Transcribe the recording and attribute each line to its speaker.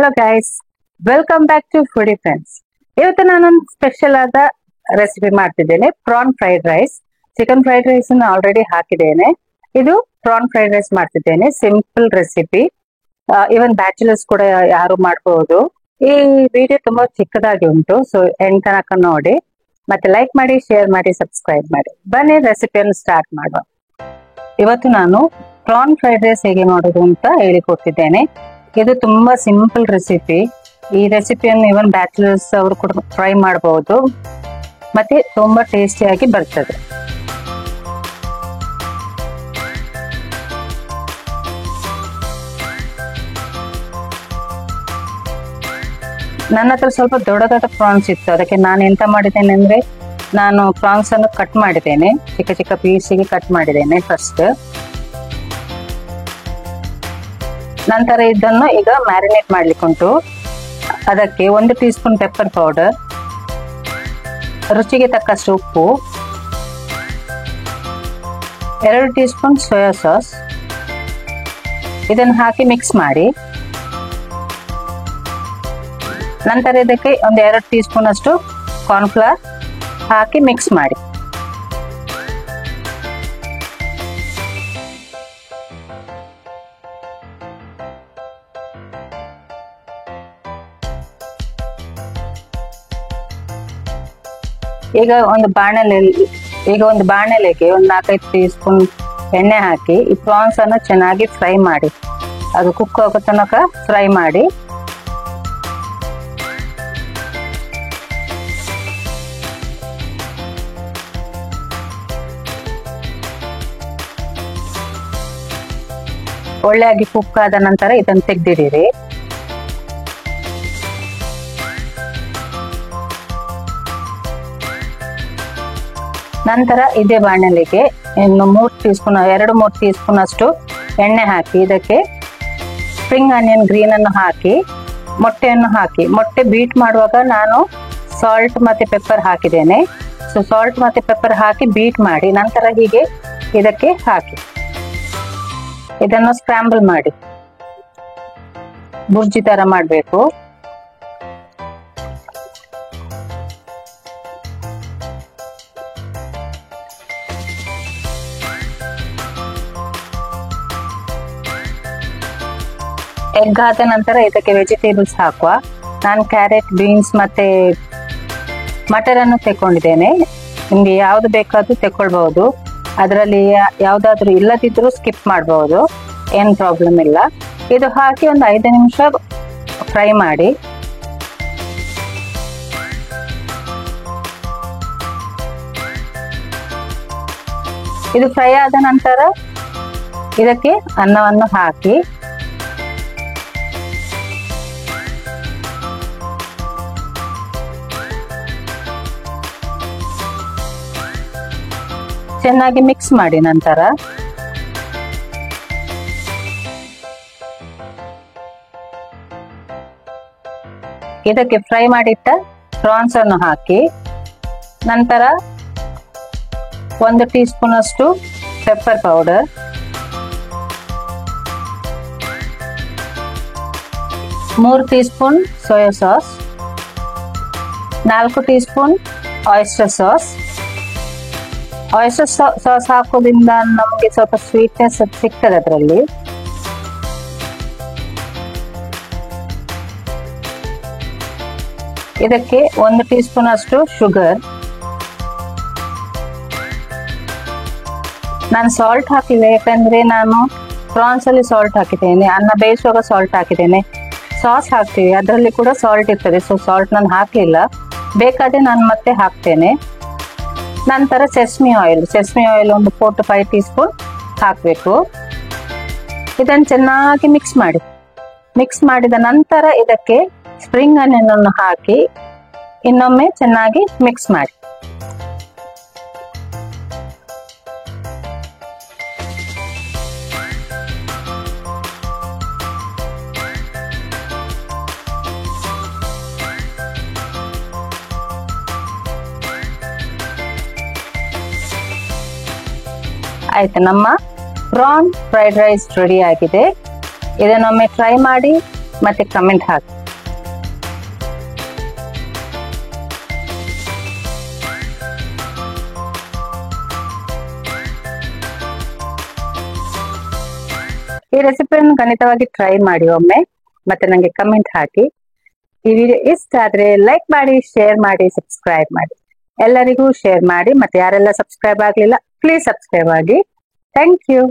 Speaker 1: Hello guys, welcome back to foodie friends. ಇವತ್ತು ನಾನೊಂದು special ಆದ ರೆಸಿಪಿ ಮಾಡ್ತಿದ್ದೇನೆ, prawn fried rice. Chicken fried rice already ಹಾಕಿದ್ದೇನೆ. ಇದು ಪ್ರಾನ್ ಫ್ರೈಡ್ ರೈಸ್ ಮಾಡ್ತಿದ್ದೇನೆ. ಸಿಂಪಲ್ ರೆಸಿಪಿ, ಇವನ್ ಬ್ಯಾಚುಲರ್ಸ್ ಕೂಡ ಯಾರು ಮಾಡಬಹುದು. ಈ ವಿಡಿಯೋ ತುಂಬಾ ಚಿಕ್ಕದಾಗಿ ಉಂಟು, ಸೊ ಎಂಡ್ ತನಕ ನೋಡಿ, ಮತ್ತೆ ಲೈಕ್ ಮಾಡಿ, ಶೇರ್ ಮಾಡಿ, ಸಬ್ಸ್ಕ್ರೈಬ್ ಮಾಡಿ. ಬನ್ನಿ ರೆಸಿಪಿಯನ್ನು ಸ್ಟಾರ್ಟ್ ಮಾಡುವ. ಇವತ್ತು ನಾನು ಪ್ರಾನ್ ಫ್ರೈಡ್ ರೈಸ್ ಹೇಗೆ ಮಾಡೋದು ಅಂತ ಹೇಳಿಕೊಡ್ತಿದ್ದೇನೆ. ಇದು ತುಂಬಾ ಸಿಂಪಲ್ ರೆಸಿಪಿ. ಈ ರೆಸಿಪಿಯನ್ನು ಇವನ್ ಬ್ಯಾಚುಲರ್ಸ್ ಅವರು ಕೂಡ ಟ್ರೈ ಮಾಡಬಹುದು, ಮತ್ತೆ ತುಂಬಾ ಟೇಸ್ಟಿಯಾಗಿ ಬರ್ತದೆ. ನನ್ನ ಹತ್ರ ಸ್ವಲ್ಪ ದೊಡ್ಡ ಪ್ರಾನ್ಸ್ ಇತ್ತು, ಅದಕ್ಕೆ ನಾನು ಎಂತ ಮಾಡಿದ್ದೇನೆ ಅಂದ್ರೆ, ನಾನು ಪ್ರಾನ್ಸ್ ಅನ್ನು ಕಟ್ ಮಾಡಿದ್ದೇನೆ, ಚಿಕ್ಕ ಚಿಕ್ಕ ಪೀಸಿಗೆ ಕಟ್ ಮಾಡಿದ್ದೇನೆ ಫಸ್ಟ್. ನಂತರ ಇದನ್ನು ಈಗ ಮ್ಯಾರಿನೇಟ್ ಮಾಡ್ಲಿಕ್ಕೆ ಉಂಟು. ಅದಕ್ಕೆ 1 ಟೀ ಸ್ಪೂನ್ ಪೆಪ್ಪರ್ ಪೌಡರ್, ರುಚಿಗೆ ತಕ್ಕಷ್ಟು ಉಪ್ಪು, 2 ಟೀ ಸ್ಪೂನ್ ಸೋಯಾ ಸಾಸ್, ಇದನ್ನು ಹಾಕಿ ಮಿಕ್ಸ್ ಮಾಡಿ. ನಂತರ ಇದಕ್ಕೆ 2 ಟೀ ಸ್ಪೂನ್ ಅಷ್ಟು ಕಾರ್ನ್ಫ್ಲವರ್ ಹಾಕಿ ಮಿಕ್ಸ್ ಮಾಡಿ. ಈಗ ಒಂದು ಬಾಣಲೆಗೆ 4-5 ಟೀ ಸ್ಪೂನ್ ಎಣ್ಣೆ ಹಾಕಿ ಈ ಪ್ರಾನ್ಸ್ ಅನ್ನು ಚೆನ್ನಾಗಿ ಫ್ರೈ ಮಾಡಿ, ಅದು ಕುಕ್ ಆಗೋ ತನಕ ಫ್ರೈ ಮಾಡಿ. ಒಳ್ಳೆಯಾಗಿ ಕುಕ್ ಆದ ನಂತರ ಇದನ್ನು ತೆಗೆದಿಡಿರಿ. ನಂತರ ಇದೇ ಬಾಣಲೆಗೆ ಇನ್ನು 2-3 ಟೀ ಸ್ಪೂನ್ ಅಷ್ಟು ಎಣ್ಣೆ ಹಾಕಿ, ಇದಕ್ಕೆ ಸ್ಪ್ರಿಂಗ್ ಆನಿಯನ್ ಗ್ರೀನ್ ಅನ್ನು ಹಾಕಿ, ಮೊಟ್ಟೆಯನ್ನು ಹಾಕಿ. ಮೊಟ್ಟೆ ಬೀಟ್ ಮಾಡುವಾಗ ನಾನು ಸಾಲ್ಟ್ ಮತ್ತೆ ಪೆಪ್ಪರ್ ಹಾಕಿದ್ದೇನೆ. ಸೊ ಸಾಲ್ಟ್ ಮತ್ತೆ ಪೆಪ್ಪರ್ ಹಾಕಿ ಬೀಟ್ ಮಾಡಿ, ನಂತರ ಹೀಗೆ ಇದಕ್ಕೆ ಹಾಕಿ ಇದನ್ನು ಸ್ಕ್ರಾಂಬಲ್ ಮಾಡಿ, ಬುರ್ಜಿ ತರ ಮಾಡಬೇಕು. ಎಗ್ ಆದ ನಂತರ ಇದಕ್ಕೆ ವೆಜಿಟೇಬಲ್ಸ್ ಹಾಕುವ. ನಾನು ಕ್ಯಾರೆಟ್, ಬೀನ್ಸ್ ಮತ್ತೆ ಮಟರ್ ಅನ್ನು ತೆಕೊಂಡಿದ್ದೇನೆ. ನಿಮ್ಗೆ ಯಾವ್ದು ಬೇಕಾದ್ರೂ ತೆಕೊಳ್ಬಹುದು, ಅದರಲ್ಲಿ ಯಾವ್ದಾದ್ರು ಇಲ್ಲದಿದ್ರು ಸ್ಕಿಪ್ ಮಾಡಬಹುದು, ಏನ್ ಪ್ರಾಬ್ಲಮ್ ಇಲ್ಲ. ಇದು ಹಾಕಿ ಒಂದು 5 ನಿಮಿಷ ಫ್ರೈ ಮಾಡಿ. ಇದು ಫ್ರೈ ಆದ ನಂತರ ಇದಕ್ಕೆ ಅನ್ನವನ್ನು ಹಾಕಿ ಚೆನ್ನಾಗಿ ಮಿಕ್ಸ್ ಮಾಡಿ. ನಂತರ ಇದಕ್ಕೆ ಫ್ರೈ ಮಾಡಿಟ್ಟ ಪ್ರಾನ್ಸ್ ಅನ್ನು ಹಾಕಿ, ನಂತರ 1 ಟೀ ಸ್ಪೂನ್ ಅಷ್ಟು pepper powder, 3 tea spoon soya sauce, 4 tea spoon oyster sauce. Oyster sauce ಹಾಕೋದ್ರಿಂದ ನಮಗೆ ಸ್ವಲ್ಪ ಸ್ವೀಟ್ನೆಸ್ ಸಿಗ್ತದೆ ಅದರಲ್ಲಿ. ಇದಕ್ಕೆ 1 ಟೀ ಸ್ಪೂನ್ ಅಷ್ಟು ಶುಗರ್. ನಾನು ಸಾಲ್ಟ್ ಹಾಕಿಲ್ಲ, ಯಾಕಂದ್ರೆ ನಾನು ಪ್ರಾನ್ಸ್ ಅಲ್ಲಿ ಸಾಲ್ಟ್ ಹಾಕಿದ್ದೇನೆ, ಅನ್ನ ಬೇಯಿಸುವಾಗ ಸಾಲ್ಟ್ ಹಾಕಿದ್ದೇನೆ. ಸಾಸ್ ಹಾಕ್ತೀವಿ, ಅದರಲ್ಲಿ ಕೂಡ ಸಾಲ್ಟ್ ಇರ್ತದೆ, ಸೊ ಸಾಲ್ಟ್ ನಾನು ಹಾಕ್ಲಿಲ್ಲ. ಬೇಕಾದ್ರೆ ನಾನು ಮತ್ತೆ ಹಾಕ್ತೇನೆ. ನಂತರ ಸೆಸ್ಮಿ ಆಯಿಲ್ ಒಂದು 4 to 5 ಟೀ ಸ್ಪೂನ್ ಹಾಕಬೇಕು. ಇದನ್ನು ಚೆನ್ನಾಗಿ ಮಿಕ್ಸ್ ಮಾಡಿ. ಮಿಕ್ಸ್ ಮಾಡಿದ ನಂತರ ಇದಕ್ಕೆ ಸ್ಪ್ರಿಂಗ್ ಆನಿಯನ್ ಅನ್ನು ಹಾಕಿ ಇನ್ನೊಮ್ಮೆ ಚೆನ್ನಾಗಿ ಮಿಕ್ಸ್ ಮಾಡಿ. ಆಯ್ತು, ನಮ್ಮ ಪ್ರಾನ್ ಫ್ರೈಡ್ ರೈಸ್ ರೆಡಿ ಆಗಿದೆ. ಇದನ್ನೊಮ್ಮೆ ಟ್ರೈ ಮಾಡಿ ಮತ್ತೆ ಕಮೆಂಟ್ ಹಾಕಿ. ಈ ರೆಸಿಪಿಯನ್ನು ಖಂಡಿತವಾಗಿ ಟ್ರೈ ಮಾಡಿ ಒಮ್ಮೆ, ಮತ್ತೆ ನಂಗೆ ಕಮೆಂಟ್ ಹಾಕಿ. ಈ ವಿಡಿಯೋ ಇಷ್ಟ ಆದ್ರೆ ಲೈಕ್ ಮಾಡಿ, ಶೇರ್ ಮಾಡಿ, ಸಬ್ಸ್ಕ್ರೈಬ್ ಮಾಡಿ. ಎಲ್ಲರಿಗೂ ಶೇರ್ ಮಾಡಿ. ಮತ್ತೆ ಯಾರೆಲ್ಲ ಸಬ್ಸ್ಕ್ರೈಬ್ ಆಗ್ಲಿಲ್ಲ ಪ್ಲೀಸ್ ಸಬ್ಸ್ಕ್ರೈಬ್ ಆಗಿ. Thank you.